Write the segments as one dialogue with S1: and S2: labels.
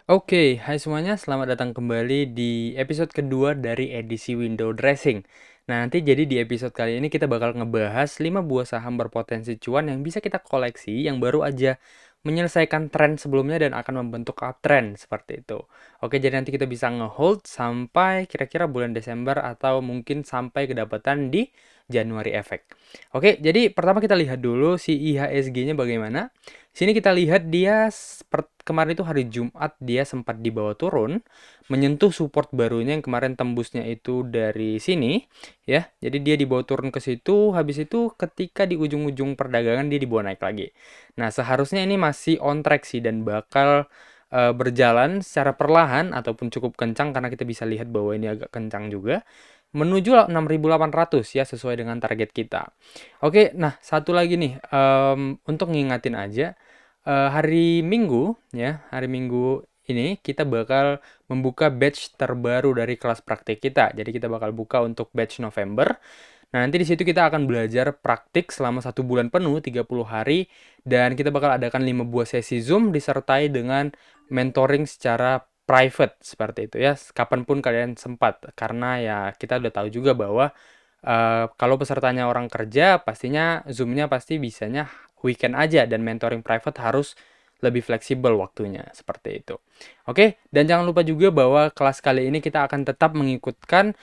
S1: Oke, hai semuanya, selamat datang kembali di episode kedua dari edisi Window Dressing. Nah, nanti jadi di episode kali ini kita bakal ngebahas 5 buah saham berpotensi cuan yang bisa kita koleksi yang baru aja menyelesaikan tren sebelumnya dan akan membentuk uptrend seperti itu. Oke, jadi nanti kita bisa ngehold sampai kira-kira bulan Desember atau mungkin sampai kedapatan di Januari efek. Oke, jadi pertama kita lihat dulu si IHSG-nya bagaimana. Sini kita lihat dia kemarin itu hari Jumat dia sempat dibawa turun, menyentuh support barunya yang kemarin tembusnya itu dari sini, ya. Jadi dia dibawa turun ke situ, habis itu ketika di ujung-ujung perdagangan dia dibawa naik lagi. Nah, seharusnya ini masih on track sih dan bakal berjalan secara perlahan ataupun cukup kencang karena kita bisa lihat bahwa ini agak kencang juga menuju 6.800 ya sesuai dengan target kita. Oke, nah satu lagi nih untuk ngingatin aja hari Minggu ya, hari Minggu ini kita bakal membuka batch terbaru dari kelas praktik kita. Jadi kita bakal buka untuk batch November. Nah, nanti di situ kita akan belajar praktik selama 1 bulan penuh, 30 hari, dan kita bakal adakan 5 buah sesi Zoom disertai dengan mentoring secara private seperti itu ya, kapanpun kalian sempat. Karena ya kita udah tahu juga bahwa kalau pesertanya orang kerja, pastinya Zoom-nya pasti bisanya weekend aja dan mentoring private harus lebih fleksibel waktunya, seperti itu. Oke, dan jangan lupa juga bahwa kelas kali ini kita akan tetap mengikutkan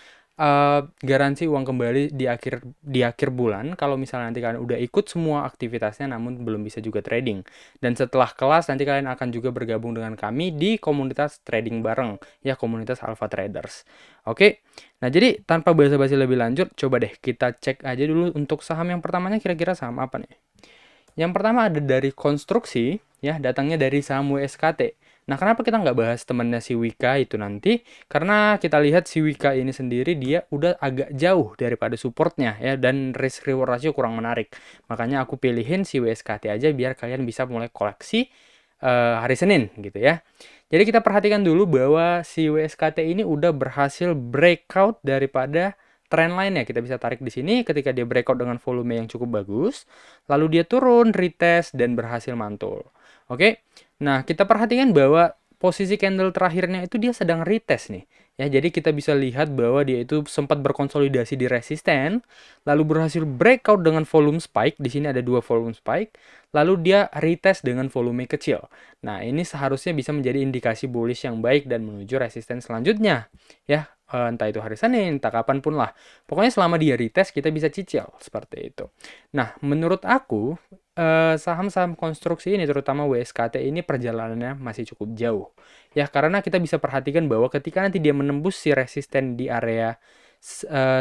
S1: garansi uang kembali di akhir bulan kalau misalnya nanti kalian udah ikut semua aktivitasnya namun belum bisa juga trading. Dan setelah kelas nanti kalian akan juga bergabung dengan kami di komunitas trading bareng, ya komunitas Alpha Traders. Oke. Nah, jadi tanpa basa-basi lebih lanjut, coba deh kita cek aja dulu untuk saham yang pertamanya kira-kira saham apa nih. Yang pertama ada dari konstruksi, ya datangnya dari saham WSKT. Nah, kenapa kita nggak bahas temannya si Wika itu nanti? Karena kita lihat si Wika ini sendiri dia udah agak jauh daripada supportnya ya dan risk reward ratio kurang menarik. Makanya aku pilihin si WSKT aja biar kalian bisa mulai koleksi hari Senin gitu ya. Jadi kita perhatikan dulu bahwa si WSKT ini udah berhasil breakout daripada trend line ya. Kita bisa tarik di sini ketika dia breakout dengan volume yang cukup bagus, lalu dia turun, retest dan berhasil mantul. Oke. Nah, kita perhatikan bahwa posisi candle terakhirnya itu dia sedang retest nih. Ya, jadi kita bisa lihat bahwa dia itu sempat berkonsolidasi di resisten, lalu berhasil breakout dengan volume spike. Di sini ada 2 volume spike, lalu dia retest dengan volume kecil. Nah, ini seharusnya bisa menjadi indikasi bullish yang baik dan menuju resisten selanjutnya. Ya, entah itu hari Senin, entah kapanpun lah. Pokoknya selama dia retest, kita bisa cicil seperti itu. Nah, menurut aku, saham-saham konstruksi ini, terutama WSKT ini perjalanannya masih cukup jauh. Ya, karena kita bisa perhatikan bahwa ketika nanti dia menembus si resisten di area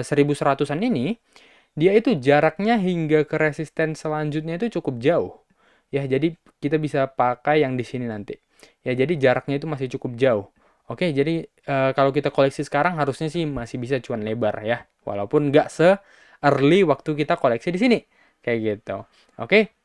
S1: 1100-an ini, dia itu jaraknya hingga ke resisten selanjutnya itu cukup jauh. Ya, jadi kita bisa pakai yang di sini nanti. Ya, jadi jaraknya itu masih cukup jauh. Oke, jadi kalau kita koleksi sekarang harusnya sih masih bisa cuan lebar ya. Walaupun nggak se-early waktu kita koleksi di sini. Kayak gitu. Oke.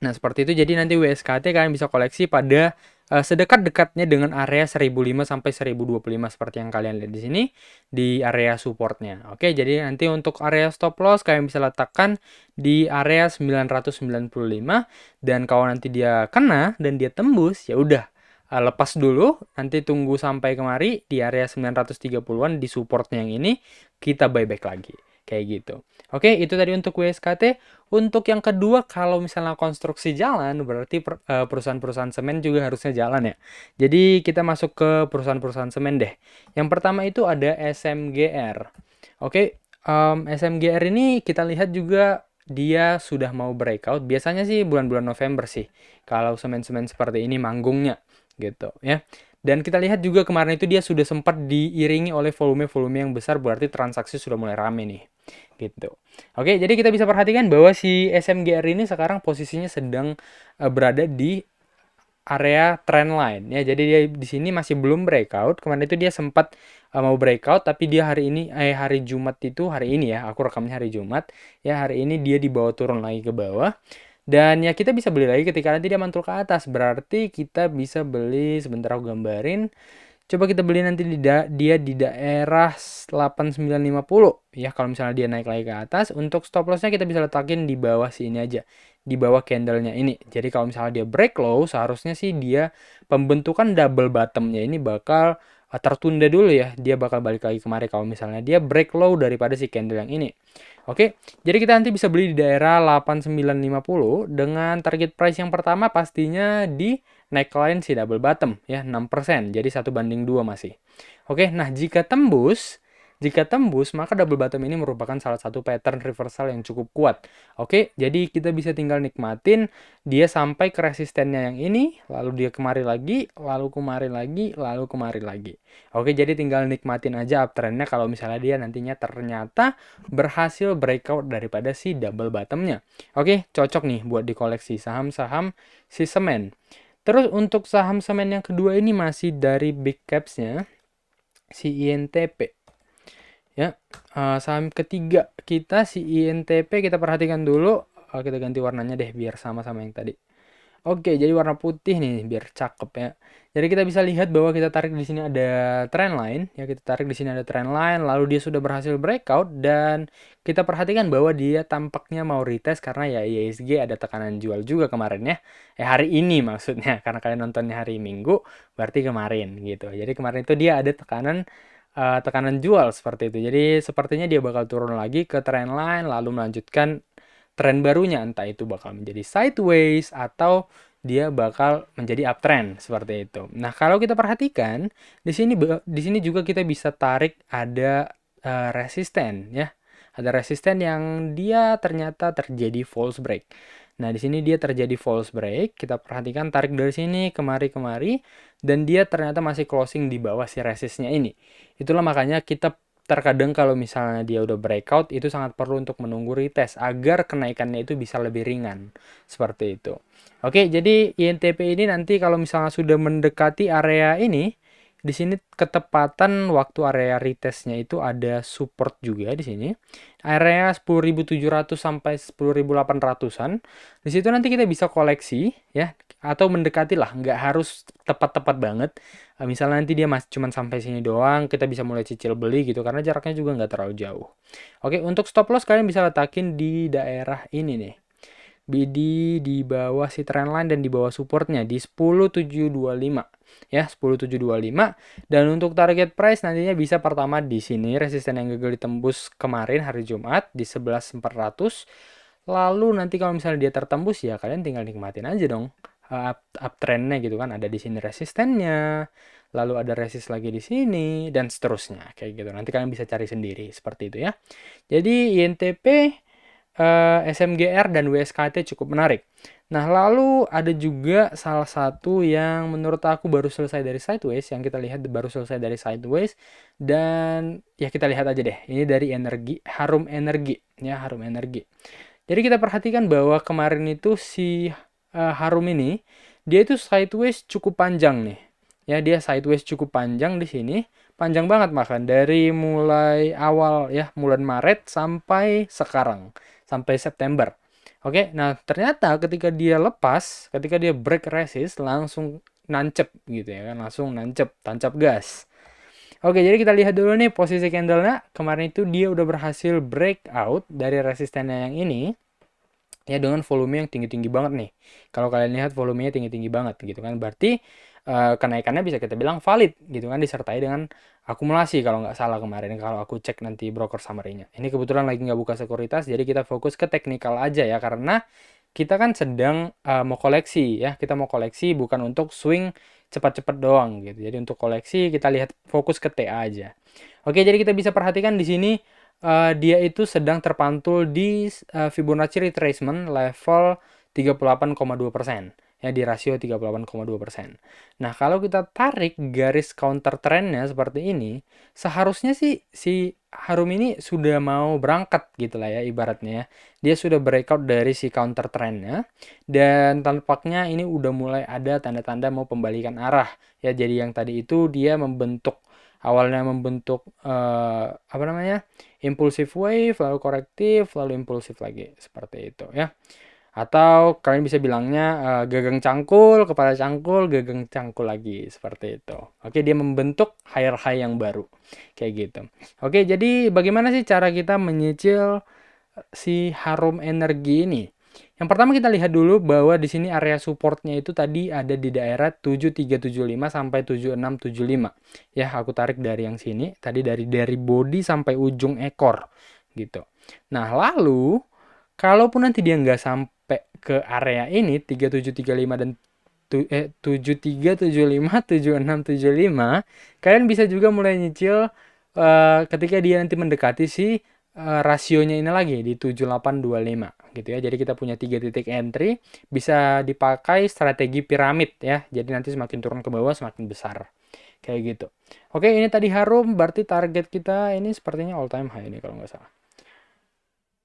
S1: Nah, seperti itu. Jadi nanti WSKT kalian bisa koleksi pada sedekat-dekatnya dengan area 1005 sampai 1025 seperti yang kalian lihat di sini di area supportnya. Oke, jadi nanti untuk area stop loss kalian bisa letakkan di area 995 dan kalau nanti dia kena dan dia tembus ya udah lepas dulu, nanti tunggu sampai kemari di area 930-an di supportnya yang ini kita buyback lagi. Kayak gitu. Oke, itu tadi untuk WSKT. Untuk yang kedua, kalau misalnya konstruksi jalan, berarti perusahaan-perusahaan semen juga harusnya jalan ya. Jadi kita masuk ke perusahaan-perusahaan semen deh. Yang pertama itu ada SMGR. Oke, SMGR ini kita lihat juga dia sudah mau breakout. Biasanya sih bulan-bulan November sih. Kalau semen-semen seperti ini manggungnya gitu ya. Dan kita lihat juga kemarin itu dia sudah sempat diiringi oleh volume-volume yang besar, berarti transaksi sudah mulai rame nih gitu. Oke, jadi kita bisa perhatikan bahwa si SMGR ini sekarang posisinya sedang berada di area trend line ya. Jadi dia di sini masih belum breakout. Kemarin itu dia sempat mau breakout tapi dia hari Jumat itu hari ini ya. Aku rekamnya hari Jumat. Ya, hari ini dia dibawa turun lagi ke bawah. Dan ya kita bisa beli lagi ketika nanti dia mantul ke atas. Berarti kita bisa beli sebentar aku gambarin. Coba kita beli nanti dia di daerah 8950 ya. Kalau misalnya dia naik lagi ke atas, untuk stop lossnya kita bisa letakin di bawah sini aja, di bawah candlenya ini. Jadi kalau misalnya dia break low, seharusnya sih dia pembentukan double bottomnya ini bakal tertunda dulu ya. Dia bakal balik lagi kemari kalau misalnya dia break low daripada si candle yang ini. Oke, jadi kita nanti bisa beli di daerah 8950 dengan target price yang pertama pastinya di neckline si double bottom ya, 6%. Jadi 1:2 masih. Oke, nah jika tembus maka double bottom ini merupakan salah satu pattern reversal yang cukup kuat. Oke, jadi kita bisa tinggal nikmatin dia sampai ke resistennya yang ini, lalu dia kemari lagi, lalu kemari lagi, lalu kemari lagi. Oke, jadi tinggal nikmatin aja uptrendnya kalau misalnya dia nantinya ternyata berhasil breakout daripada si double bottomnya. Oke, cocok nih buat dikoleksi saham-saham si semen. Terus untuk saham semen yang kedua ini masih dari big caps-nya si INTP. Ya, saham ketiga kita si INTP kita perhatikan dulu. Kita ganti warnanya deh biar sama-sama yang tadi. Oke, jadi warna putih nih biar cakep ya. Jadi kita bisa lihat bahwa kita tarik di sini ada trend line ya, kita tarik di sini ada trend line, lalu dia sudah berhasil breakout dan kita perhatikan bahwa dia tampaknya mau retest karena ya IHSG ada tekanan jual juga kemarin ya. Hari ini maksudnya karena kalian nontonnya hari Minggu, berarti kemarin gitu. Jadi kemarin itu dia ada tekanan jual seperti itu. Jadi sepertinya dia bakal turun lagi ke trend line lalu melanjutkan tren barunya, entah itu bakal menjadi sideways atau dia bakal menjadi uptrend seperti itu. Nah, kalau kita perhatikan di sini juga kita bisa tarik ada resisten ya. Ada resisten yang dia ternyata terjadi false break. Nah, di sini dia terjadi false break. Kita perhatikan tarik dari sini kemari dan dia ternyata masih closing di bawah si resistnya ini. Itulah makanya kita terkadang kalau misalnya dia udah breakout itu sangat perlu untuk menunggu retest agar kenaikannya itu bisa lebih ringan. Seperti itu. Oke, jadi INTP ini nanti kalau misalnya sudah mendekati area ini, di sini ketepatan waktu area retestnya itu ada support juga di sini. Area 10.700 sampai 10.800-an. Di situ nanti kita bisa koleksi ya atau mendekati lah, nggak harus tepat-tepat banget. Misalnya nanti dia masih cuma sampai sini doang, kita bisa mulai cicil beli gitu karena jaraknya juga nggak terlalu jauh. Oke, untuk stop loss kalian bisa letakin di daerah ini nih. Di bawah si trendline dan di bawah supportnya di 10.725 ya, 10.725. Dan untuk target price nantinya bisa pertama di sini resisten yang gagal ditembus kemarin hari Jumat di 11.400. Lalu nanti kalau misalnya dia tertembus ya kalian tinggal nikmatin aja dong uptrendnya gitu kan, ada di sini resistennya, lalu ada resist lagi di sini dan seterusnya kayak gitu. Nanti kalian bisa cari sendiri seperti itu ya. Jadi INTP, SMGR dan WSKT cukup menarik. Nah, lalu ada juga salah satu yang menurut aku baru selesai dari sideways, yang kita lihat baru selesai dari sideways dan ya kita lihat aja deh. Ini dari Harum Energi ya, Harum Energi. Jadi kita perhatikan bahwa kemarin itu si Harum ini dia itu sideways cukup panjang nih. Ya, dia sideways cukup panjang di sini. Panjang banget bahkan dari mulai awal ya, bulan Maret sampai sekarang, sampai September. Oke, nah ternyata ketika dia lepas, ketika dia break resist langsung nancep gitu ya kan, langsung tancap gas. Oke, jadi kita lihat dulu nih posisi candlenya. Kemarin itu dia udah berhasil breakout dari resistennya yang ini. Ya dengan volume yang tinggi-tinggi banget nih. Kalau kalian lihat volumenya tinggi-tinggi banget gitu kan. Berarti kenaikannya bisa kita bilang valid gitu kan, disertai dengan akumulasi kalau nggak salah kemarin kalau aku cek nanti broker summary-nya. Ini kebetulan lagi nggak buka sekuritas jadi kita fokus ke teknikal aja ya karena kita kan sedang mau koleksi ya. Kita mau koleksi bukan untuk swing cepat-cepat doang gitu. Jadi untuk koleksi kita lihat fokus ke TA aja. Oke, jadi kita bisa perhatikan di sini dia itu sedang terpantul di Fibonacci retracement level 38,2%. Ya, di rasio 38,2%. Nah, kalau kita tarik garis counter trendnya seperti ini, seharusnya sih si Harum ini sudah mau berangkat gitu lah ya ibaratnya ya. Dia sudah breakout dari si counter trendnya dan tampaknya ini udah mulai ada tanda-tanda mau pembalikan arah. Ya, jadi yang tadi itu dia awalnya membentuk apa namanya? Impulsive wave, lalu korektif, lalu impulsif lagi seperti itu ya. Atau kalian bisa bilangnya gagang cangkul, kepala cangkul, gagang cangkul lagi seperti itu. Oke, dia membentuk higher high yang baru kayak gitu. Oke, jadi bagaimana sih cara kita menyicil si Harum Energi ini? Yang pertama kita lihat dulu bahwa di sini area supportnya itu tadi ada di daerah 7375 sampai 7675. Ya, aku tarik dari yang sini, tadi dari body sampai ujung ekor gitu. Nah, lalu kalaupun nanti dia nggak sampai ke area ini 3735 dan 7375, 7675, kalian bisa juga mulai nyicil ketika dia nanti mendekati si rasionya ini lagi di 7825 gitu ya. Jadi kita punya 3 titik entry, bisa dipakai strategi piramid ya. Jadi nanti semakin turun ke bawah semakin besar. Kayak gitu. Oke, ini tadi Harum, berarti target kita ini sepertinya all time high ini kalau nggak salah.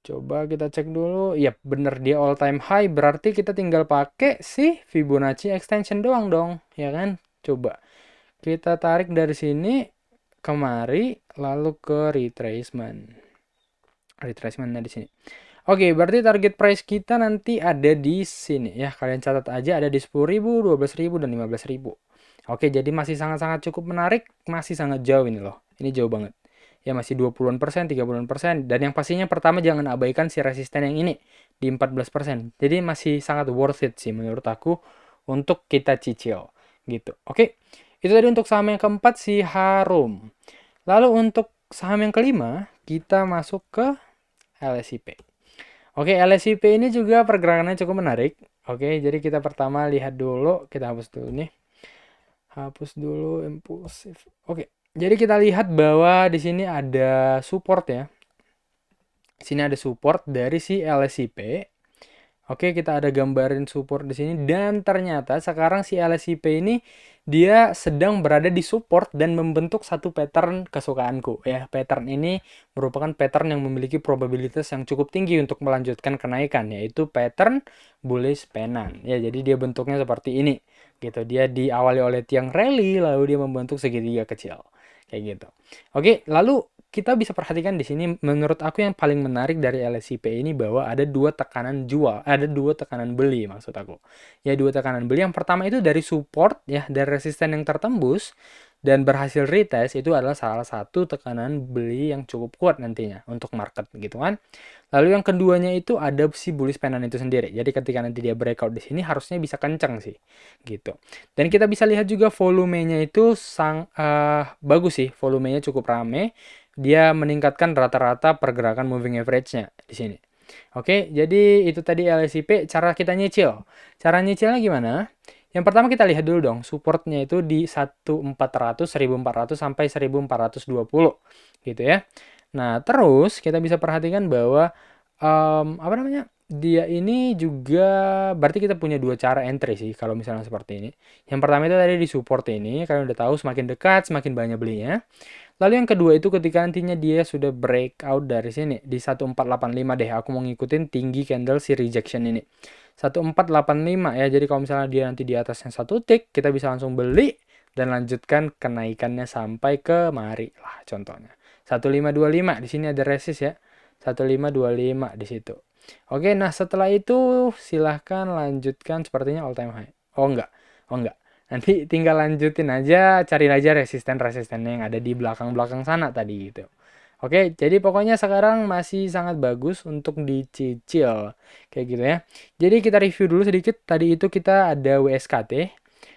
S1: Coba kita cek dulu. Iya, bener dia all time high. Berarti kita tinggal pakai si Fibonacci extension doang dong. Ya kan? Coba. Kita tarik dari sini kemari. Lalu ke retracement. Retracementnya di sini. Oke, berarti target price kita nanti ada di sini. Ya, kalian catat aja ada di 10.000, 12.000, dan 15.000. Oke, jadi masih sangat-sangat cukup menarik. Masih sangat jauh ini loh. Ini jauh banget. Ya masih 20%, 30%. Dan yang pastinya pertama jangan abaikan si resisten yang ini di 14%. Jadi masih sangat worth it sih menurut aku untuk kita cicil gitu. Oke, itu tadi untuk saham yang keempat si Harum. Lalu untuk saham yang kelima kita masuk ke LSIP. Oke, LSIP ini juga pergerakannya cukup menarik. Oke, jadi kita pertama lihat dulu, kita hapus dulu nih. Hapus dulu impulsif. Oke. Jadi kita lihat bahwa di sini ada support ya. Di sini ada support dari si LSIP. Oke, kita ada gambarin support di sini dan ternyata sekarang si LSIP ini dia sedang berada di support dan membentuk satu pattern kesukaanku ya. Pattern ini merupakan pattern yang memiliki probabilitas yang cukup tinggi untuk melanjutkan kenaikan, yaitu pattern bullish pennant. Ya, jadi dia bentuknya seperti ini gitu. Dia diawali oleh tiang rally lalu dia membentuk segitiga kecil kayak gitu. Oke, lalu kita bisa perhatikan di sini menurut aku yang paling menarik dari LSIP ini bahwa ada dua tekanan jual, ada dua tekanan beli maksud aku. Ya, dua tekanan beli. Yang pertama itu dari support ya, dari resisten yang tertembus dan berhasil retest, itu adalah salah satu tekanan beli yang cukup kuat nantinya untuk market gitu kan. Lalu yang keduanya itu ada si bullish pennant itu sendiri. Jadi ketika nanti dia breakout di sini harusnya bisa kenceng sih gitu. Dan kita bisa lihat juga volumenya itu bagus sih, volumenya cukup rame. Dia meningkatkan rata-rata pergerakan moving average-nya di sini. Oke, jadi itu tadi LSIP, cara kita nyicil. Cara nyicilnya gimana? Yang pertama kita lihat dulu dong, supportnya itu di 1400, 1400 sampai 1420 gitu ya. Nah, terus kita bisa perhatikan bahwa apa namanya? Dia ini juga berarti kita punya dua cara entry sih kalau misalnya seperti ini. Yang pertama itu tadi di support ini, kalian udah tahu semakin dekat semakin banyak belinya. Lalu yang kedua itu ketika nantinya dia sudah breakout dari sini di 1485 deh. Aku mau ngikutin tinggi candle si rejection ini. 1485 ya. Jadi kalau misalnya dia nanti di atasnya satu tick, kita bisa langsung beli dan lanjutkan kenaikannya sampai ke mari lah contohnya. 1525 di sini ada resist ya. 1525 di situ. Oke, nah setelah itu silahkan lanjutkan sepertinya all time high. Oh enggak. Nanti tinggal lanjutin aja, cari aja resisten-resistennya yang ada di belakang-belakang sana tadi gitu. Oke, jadi pokoknya sekarang masih sangat bagus untuk dicicil. Kayak gitu ya. Jadi kita review dulu sedikit. Tadi itu kita ada WSKT,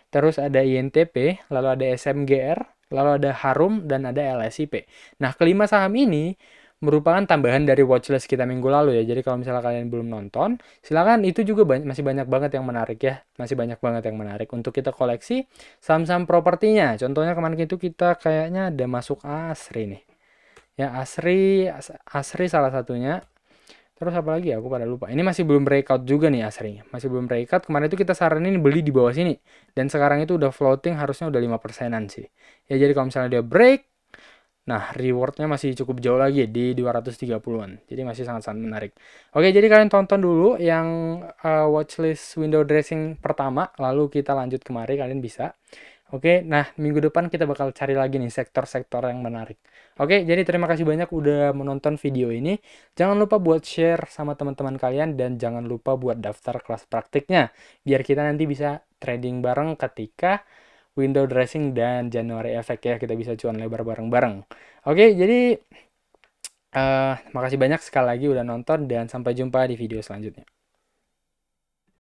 S1: terus ada INTP, lalu ada SMGR, lalu ada Harum, dan ada LSIP. Nah, kelima saham ini merupakan tambahan dari watchlist kita minggu lalu ya. Jadi kalau misalnya kalian belum nonton, silakan, itu juga masih banyak banget yang menarik ya. Masih banyak banget yang menarik untuk kita koleksi saham-saham propertinya. Contohnya kemarin itu kita kayaknya ada masuk Asri nih. Ya, Asri salah satunya. Terus apa lagi ya? Aku pada lupa. Ini masih belum breakout juga nih Asri. Masih belum breakout. Kemarin itu kita saranin beli di bawah sini. Dan sekarang itu udah floating, harusnya udah 5%-an sih. Ya, jadi kalau misalnya dia break, nah, rewardnya masih cukup jauh lagi di 230-an. Jadi masih sangat-sangat menarik. Oke, jadi kalian tonton dulu yang watchlist window dressing pertama. Lalu kita lanjut kemari, kalian bisa. Oke, nah minggu depan kita bakal cari lagi nih sektor-sektor yang menarik. Oke, jadi terima kasih banyak udah menonton video ini. Jangan lupa buat share sama teman-teman kalian dan jangan lupa buat daftar kelas praktiknya biar kita nanti bisa trading bareng ketika window dressing dan January Effect ya, kita bisa cuan lebar bareng-bareng. Oke, jadi makasih banyak sekali lagi udah nonton dan sampai jumpa di video selanjutnya.